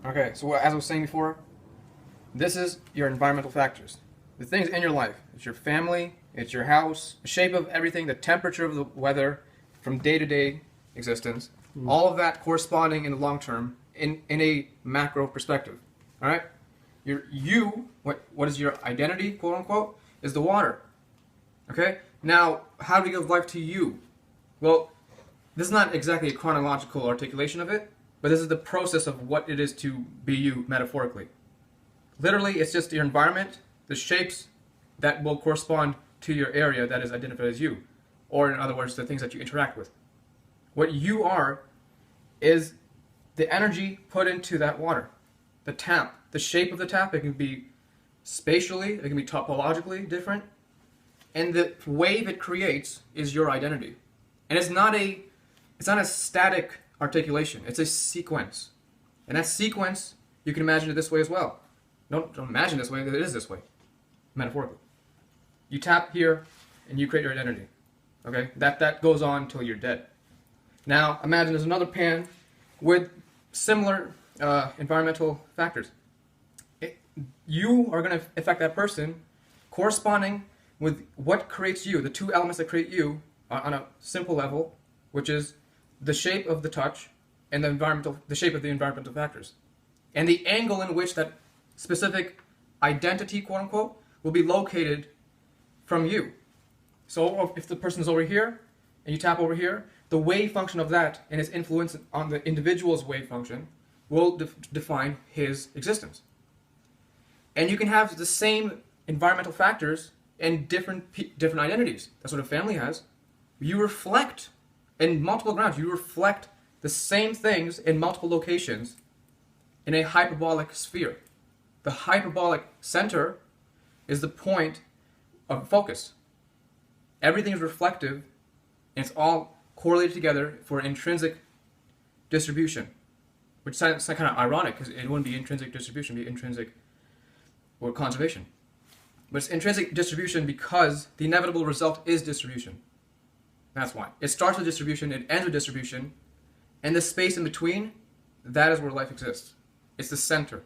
Okay, so as I was saying before, this is your environmental factors. The things in your life. It's your family, it's your house, the shape of everything, the temperature of the weather from day-to-day existence. All of that corresponding in the long term in a macro perspective. All right? What is your identity, quote unquote, is the water. Okay? Now, how do we give life to you? Well, this is not exactly a chronological articulation of it, but this is the process of what it is to be you metaphorically. Literally, it's just your environment, the shapes that will correspond to your area that is identified as you. Or in other words, the things that you interact with. What you are is the energy put into that water. The tap, the shape of the tap, it can be spatially, it can be topologically different. And the wave it creates is your identity. And it's not a static articulation, it's a sequence. And that sequence, you can imagine it this way as well. Don't imagine this way, it is this way, metaphorically. You tap here, and you create your identity. Okay? That goes on until you're dead. Now, imagine there's another pan with similar environmental factors. You are going to affect that person corresponding with what creates you, the two elements that create you on a simple level, which is the shape of the touch and the shape of the environmental factors. And the angle in which that specific identity, quote unquote, will be located from you. So if the person is over here and you tap over here, the wave function of that and its influence on the individual's wave function will define his existence. And you can have the same environmental factors and different identities. That's what a family has. You reflect in multiple grounds. You reflect the same things in multiple locations in a hyperbolic sphere. The hyperbolic center is the point of focus. Everything is reflective, and it's all correlated together for intrinsic distribution, which sounds kind of ironic because it wouldn't be intrinsic distribution, it'd be intrinsic or conservation. But it's intrinsic distribution because the inevitable result is distribution. That's why. It starts with distribution, it ends with distribution, and the space in between, that is where life exists. It's the center.